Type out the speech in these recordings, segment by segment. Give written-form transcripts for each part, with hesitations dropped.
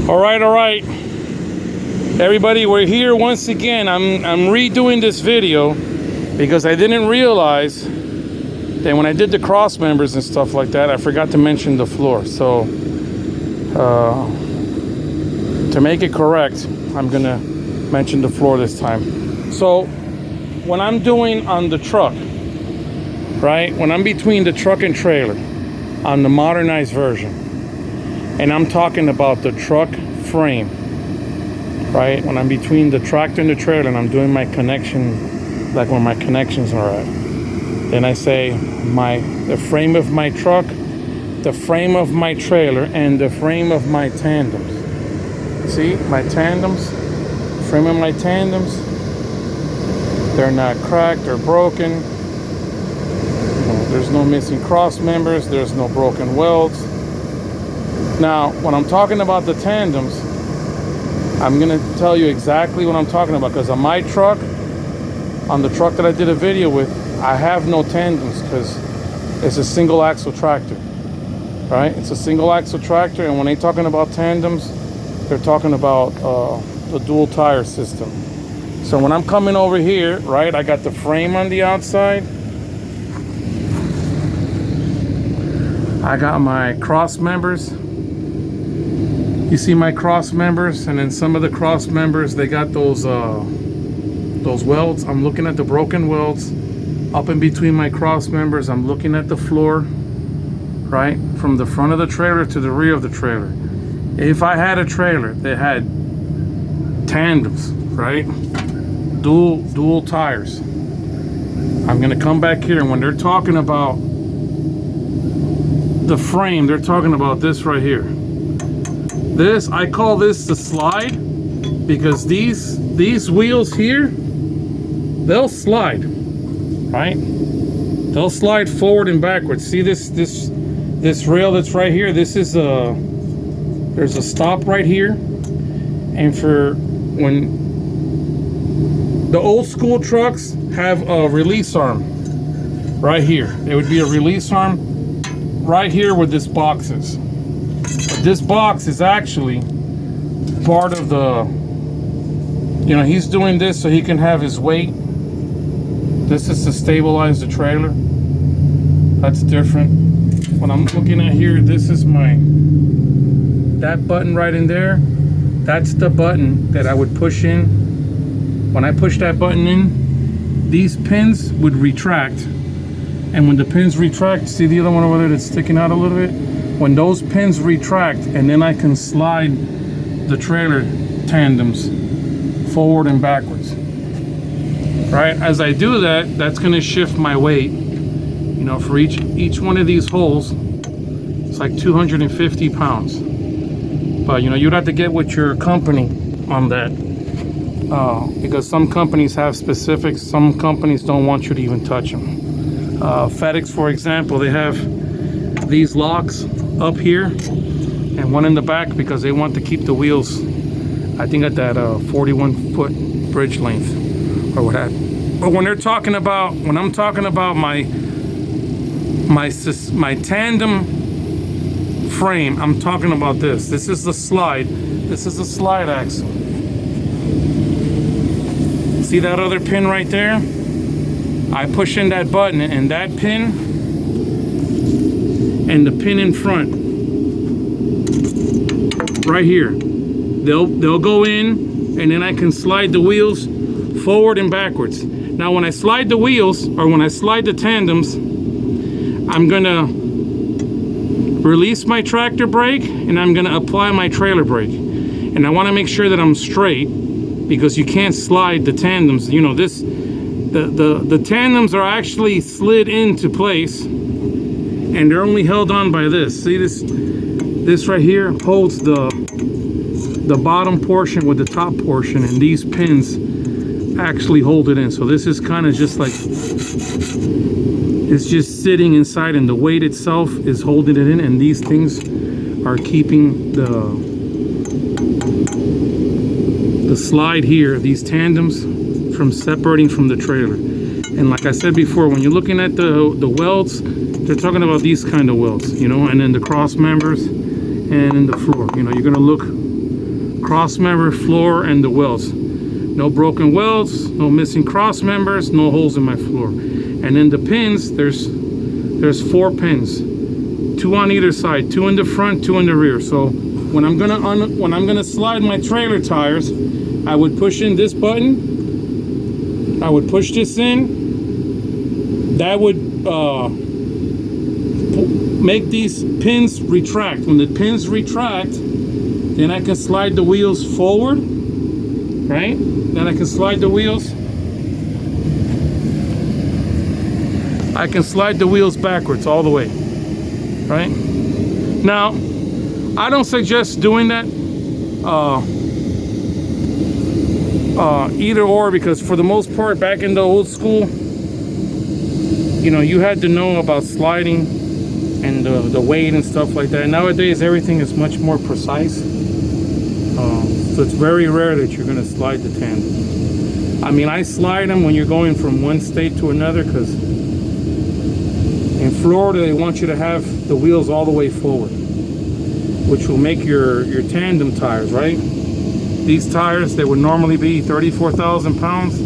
All right. Everybody, we're here once again. I'm redoing this video because I didn't realize that when I did the cross members and stuff like that, I forgot to mention the floor. So to make it correct, I'm gonna mention the floor this time. So when I'm doing on the truck, right? When I'm between the truck and trailer on the modernized version, and I'm talking about the truck frame, right? When I'm between the tractor and the trailer and I'm doing my connection, like where my connections are at, then I say the frame of my truck, the frame of my trailer, and the frame of my tandems. See, my tandems, frame of my tandems, they're not cracked or broken. There's no missing cross members, there's no broken welds. Now, when I'm talking about the tandems, I'm gonna tell you exactly what I'm talking about, because on my truck, on the truck that I did a video with, I have no tandems because it's a single axle tractor, right? It's a single axle tractor, and when they're talking about tandems, they're talking about the dual tire system. So when I'm coming over here, right, I got the frame on the outside. I got my cross members. You see my cross members, and then some of the cross members, they got those welds. I'm looking at the broken welds up in between my cross members. I'm looking at the floor, right, from the front of the trailer to the rear of the trailer. If I had a trailer that had tandems, right, dual tires, I'm gonna come back here, and when they're talking about the frame, they're talking about this right here. This, I call this the slide, because these wheels here, they'll slide, right? They'll slide forward and backwards. See this rail that's right here? This is there's a stop right here, and for when the old school trucks have a release arm right here, there would be a release arm right here where this box is. But this box is actually part of the, you know, he's doing this so he can have his weight. This is to stabilize the trailer. That's different. When I'm looking at here, this is that button right in there. That's the button that I would push in. When I push that button in, these pins would retract. And when the pins retract, see the other one over there that's sticking out a little bit? When those pins retract, and then I can slide the trailer tandems forward and backwards. Right? As I do that, that's gonna shift my weight. You know, for each one of these holes, it's like 250 pounds. But you know, you'd have to get with your company on that. Because some companies have specifics, some companies don't want you to even touch them. FedEx, for example, they have these locks up here and one in the back because they want to keep the wheels, I think, at that 41-foot bridge length or what have you. But when I'm talking about my tandem frame, I'm talking about this. This is the slide. This is the slide axle. See that other pin right there? I push in that button, and that pin and the pin in front right here, they'll go in, and then I can slide the wheels forward and backwards. Now when I slide the wheels, or when I slide the tandems, I'm gonna release my tractor brake and I'm gonna apply my trailer brake, and I want to make sure that I'm straight, because you can't slide the tandems. You know, the tandems are actually slid into place, and they're only held on by this. See this right here holds the bottom portion with the top portion, and these pins actually hold it in. So this is kind of just like, it's just sitting inside, and the weight itself is holding it in, and these things are keeping the slide here, these tandems, from separating from the trailer. And like I said before, when you're looking at the welds, they're talking about these kind of welds, you know, and then the cross members and in the floor. You know, you're gonna look cross member, floor, and the welds. No broken welds, no missing cross members, no holes in my floor. And then the pins, there's 4 pins, 2 on either side, 2 in the front, 2 in the rear. So when I'm gonna slide my trailer tires, I would push in this button. I would push this in. That would make these pins retract. When the pins retract, then I can slide the wheels forward, right? Then I can slide the wheels. I can slide the wheels backwards all the way, right? Now, I don't suggest doing that either or, because for the most part, back in the old school, you know, you had to know about sliding and the weight and stuff like that. Nowadays, everything is much more precise. So it's very rare that you're gonna slide the tandem. I mean, I slide them when you're going from one state to another, because in Florida, they want you to have the wheels all the way forward, which will make your tandem tires, right? These tires, they would normally be 34,000 pounds.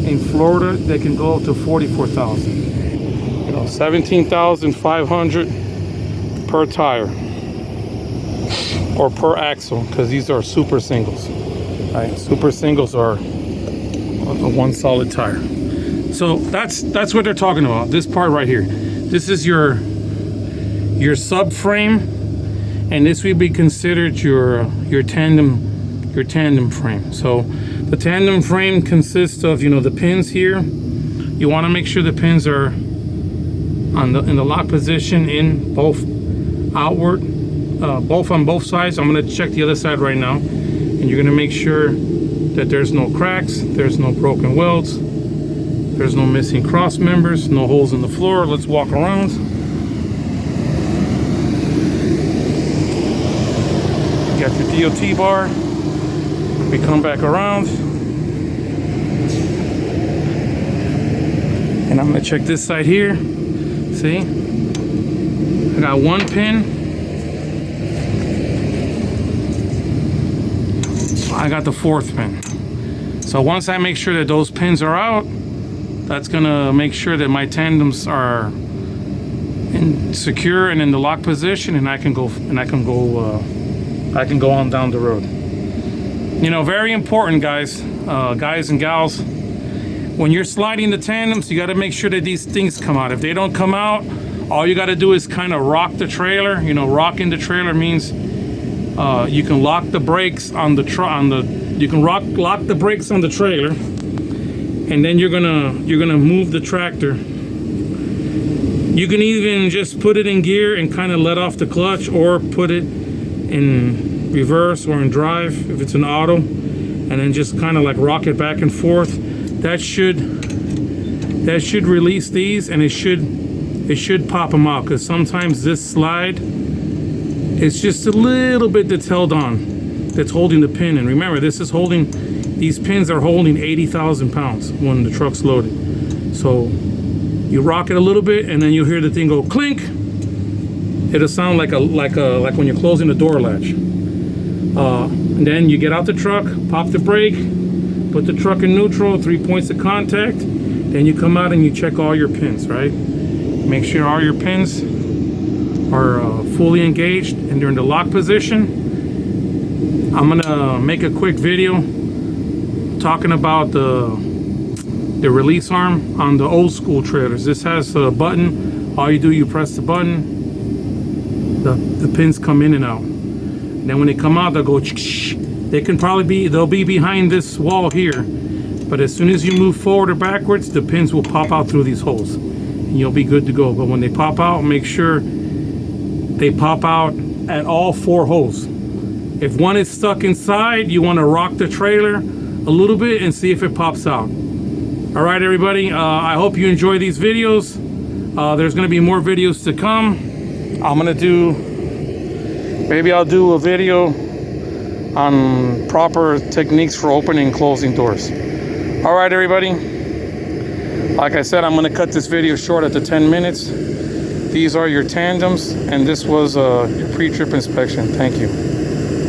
In Florida, they can go up to 44,000. You know, 17,500 per tire, or per axle, because these are super singles. Right? Super singles are a one solid tire. So that's what they're talking about. This part right here. This is your subframe, and this would be considered your tandem frame. So the tandem frame consists of, you know, the pins here. You want to make sure the pins are in the lock position, in both outward, both on both sides. I'm going to check the other side right now, and you're going to make sure that there's no cracks, there's no broken welds, there's no missing cross members, no holes in the floor. Let's walk around. You got your DOT bar. We come back around, and I'm gonna check this side here. See, I got 1 pin. I got the 4th pin. So once I make sure that those pins are out, that's gonna make sure that my tandems are secure and in the lock position, and I can go on down the road. You know, very important, guys and gals. When you're sliding the tandems, you got to make sure that these things come out. If they don't come out, all you got to do is kind of rock the trailer. You know, rocking the trailer means you can lock the brakes on the lock the brakes on the trailer, and then you're gonna move the tractor. You can even just put it in gear and kind of let off the clutch, or put it in reverse or in drive if it's an auto, and then just kind of like rock it back and forth. That should release these, and it should pop them out, because sometimes this slide, it's just a little bit that's held on, that's holding the pin. And remember, these pins are holding 80,000 pounds when the truck's loaded. So you rock it a little bit, and then you'll hear the thing go clink. It'll sound like when you're closing a door latch. And then you get out the truck, pop the brake, put the truck in neutral, 3 points of contact. Then you come out and you check all your pins, right? Make sure all your pins are fully engaged and they're in the lock position. I'm gonna make a quick video talking about the release arm on the old school trailers. This has a button. All you do, you press the button, the pins come in and out. And then when they come out, they'll go. They'll be behind this wall here, but as soon as you move forward or backwards, the pins will pop out through these holes, and you'll be good to go. But when they pop out, make sure they pop out at all 4 holes. If one is stuck inside, you want to rock the trailer a little bit and see if it pops out. All right, everybody. I hope you enjoy these videos. There's going to be more videos to come. Maybe I'll do a video on proper techniques for opening and closing doors. All right, everybody. Like I said, I'm going to cut this video short at the 10 minutes. These are your tandems, and this was your pre-trip inspection. Thank you.